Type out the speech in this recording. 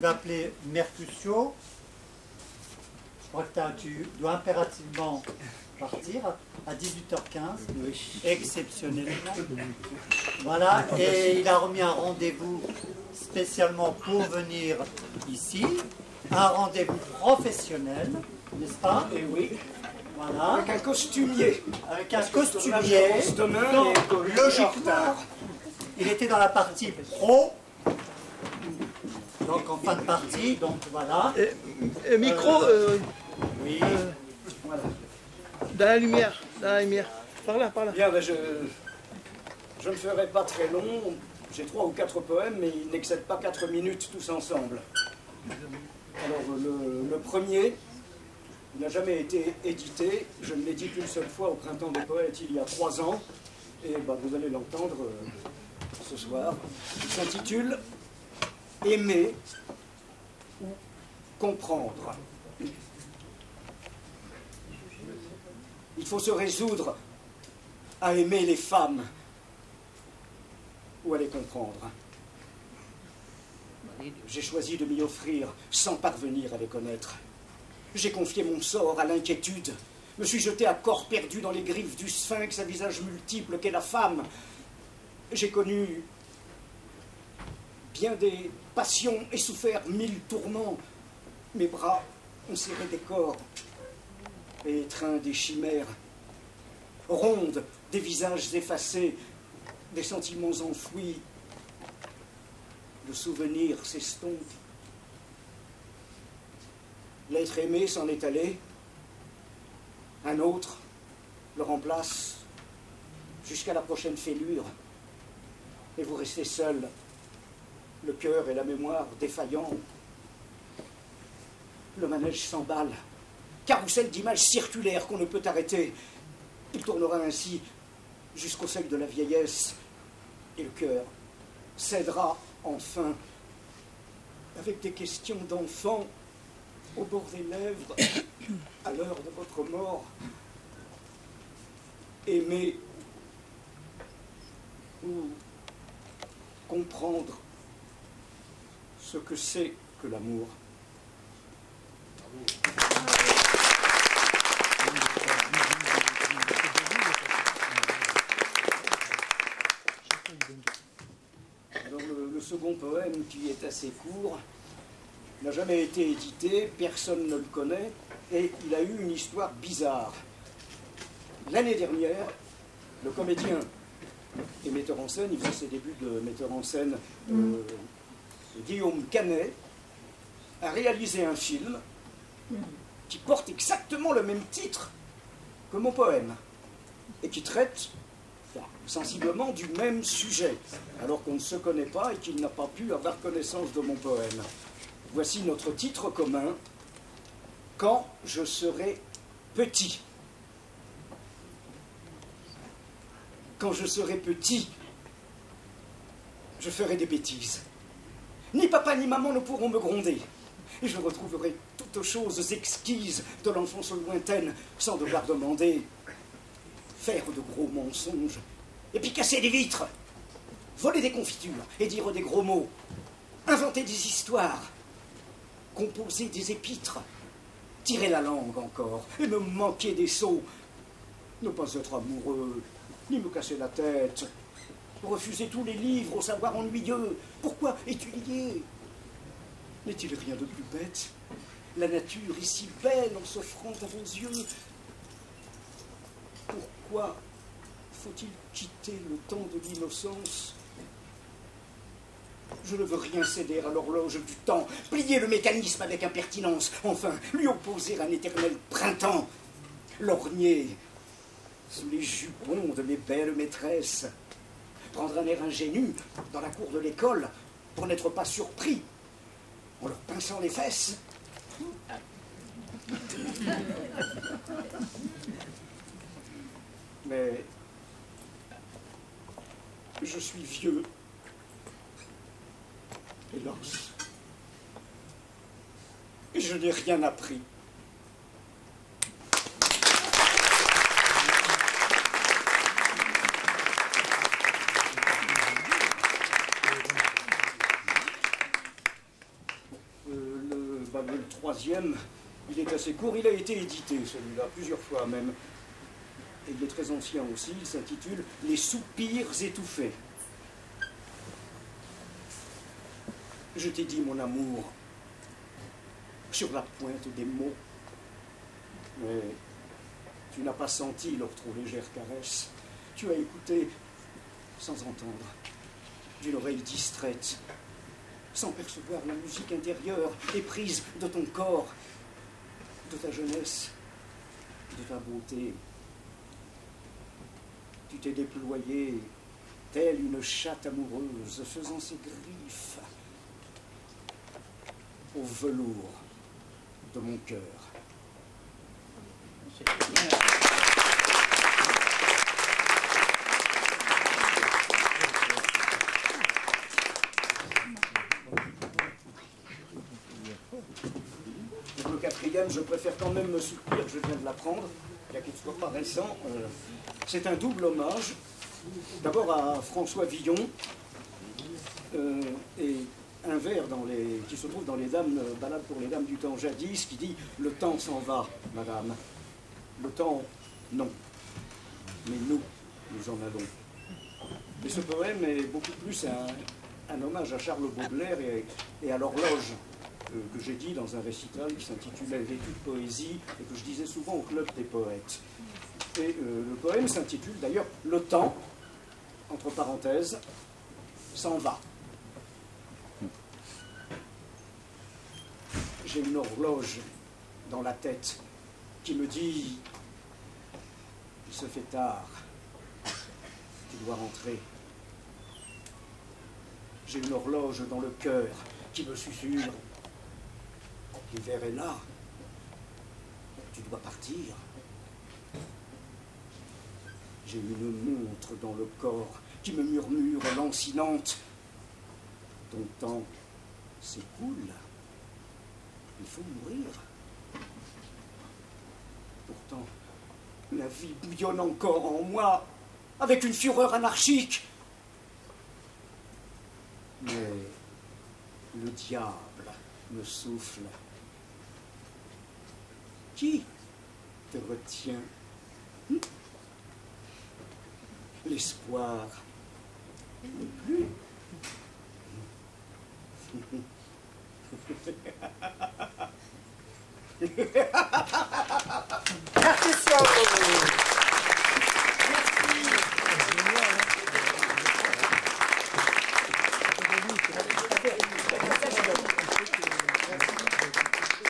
vais appeler Mercutio. Je crois que tu dois impérativement partir à 18h15, exceptionnellement. Voilà, et il a remis un rendez-vous spécialement pour venir ici, un rendez-vous professionnel, n'est-ce pas? Et oui. Voilà. Avec un costumier. Avec un costumier. Donc, logiquement, il était dans la partie pro. Donc en fin de partie, donc voilà. Micro, oui. Voilà. dans la lumière, Par là, par là. Bien, ben je ne ferai pas très long. J'ai 3 ou 4 poèmes, mais ils n'excèdent pas 4 minutes tous ensemble. Alors le premier, il n'a jamais été édité. Je ne l'ai dit qu'une seule fois au Printemps des Poètes il y a 3 ans. Et ben, vous allez l'entendre ce soir. Il s'intitule Aimer ou comprendre. Il faut se résoudre à aimer les femmes ou à les comprendre. J'ai choisi de m'y offrir sans parvenir à les connaître. J'ai confié mon sort à l'inquiétude, me suis jeté à corps perdu dans les griffes du sphinx à visage multiple qu'est la femme. J'ai connu bien des passions et souffert 1000 tourments. Mes bras ont serré des corps et étreint des chimères rondes, des visages effacés, des sentiments enfouis. Le souvenir s'estompe. L'être aimé s'en est allé. Un autre le remplace jusqu'à la prochaine fêlure. Et vous restez seul, le cœur et la mémoire défaillants. Le manège s'emballe, carrousel d'images circulaires qu'on ne peut arrêter. Il tournera ainsi jusqu'au seuil de la vieillesse, et le cœur cédera enfin, avec des questions d'enfant au bord des lèvres, à l'heure de votre mort. Aimer ou comprendre ce que c'est que l'amour. Alors le second poème, qui est assez court, n'a jamais été édité, personne ne le connaît, et il a eu une histoire bizarre. L'année dernière, le comédien et metteur en scène, il faisait ses débuts de metteur en scène, Guillaume Canet, a réalisé un film qui porte exactement le même titre que mon poème et qui traite sensiblement du même sujet, alors qu'on ne se connaît pas et qu'il n'a pas pu avoir connaissance de mon poème. Voici notre titre commun, Quand je serai petit. Quand je serai petit, je ferai des bêtises. Ni papa ni maman ne pourront me gronder. Et je retrouverai toutes choses exquises de l'enfance lointaine, sans devoir demander, faire de gros mensonges, et puis casser des vitres, voler des confitures et dire des gros mots, inventer des histoires, composer des épîtres, tirer la langue encore, et me manquer des sots, ne pas être amoureux, ni me casser la tête, refuser tous les livres au savoir ennuyeux. Pourquoi étudier? N'est-il rien de plus bête? La nature est si belle en s'offrant à vos yeux. Pourquoi faut-il quitter le temps de l'innocence? Je ne veux rien céder à l'horloge du temps, plier le mécanisme avec impertinence, enfin, lui opposer un éternel printemps, lorgner sous les jupons de mes belles maîtresses, prendre un air ingénu dans la cour de l'école pour n'être pas surpris en leur pinçant les fesses. Mais je suis vieux, hélas, et je n'ai rien appris. Ballet le troisième. Il est assez court, il a été édité celui-là, plusieurs fois même. Et il est très ancien aussi, il s'intitule « Les soupirs étouffés ». Je t'ai dit mon amour sur la pointe des mots, mais tu n'as pas senti leur trop légère caresse. Tu as écouté sans entendre, d'une oreille distraite, sans percevoir la musique intérieure, éprise de ton corps, de ta jeunesse, de ta beauté. Tu t'es déployée telle une chatte amoureuse, faisant ses griffes au velours de mon cœur. Pour le quatrième, je préfère quand même me soutenir, je viens de l'apprendre, bien qu'il ne soit pas récent. C'est un double hommage, d'abord à François Villon, et un vers qui se trouve dans les Ballades pour les dames du temps jadis, qui dit « Le temps s'en va, madame. Le temps, non. Mais nous, nous en allons. » Et ce poème est beaucoup plus un hommage à Charles Baudelaire et à l'horloge que j'ai dit dans un récital qui s'intitulait « L'étude poésie » et que je disais souvent au Club des poètes. Et le poème s'intitule d'ailleurs « Le temps, entre parenthèses, s'en va ». J'ai une horloge dans la tête qui me dit « Il se fait tard, tu dois rentrer ». J'ai une horloge dans le cœur qui me susurre « L'hiver est là, tu dois partir ». J'ai une montre dans le corps qui me murmure lancinante « Ton temps s'écoule. Il faut mourir. » Pourtant, la vie bouillonne encore en moi, avec une fureur anarchique. Mais le diable me souffle. Qui te retient? L'espoir n'est plus. Merci,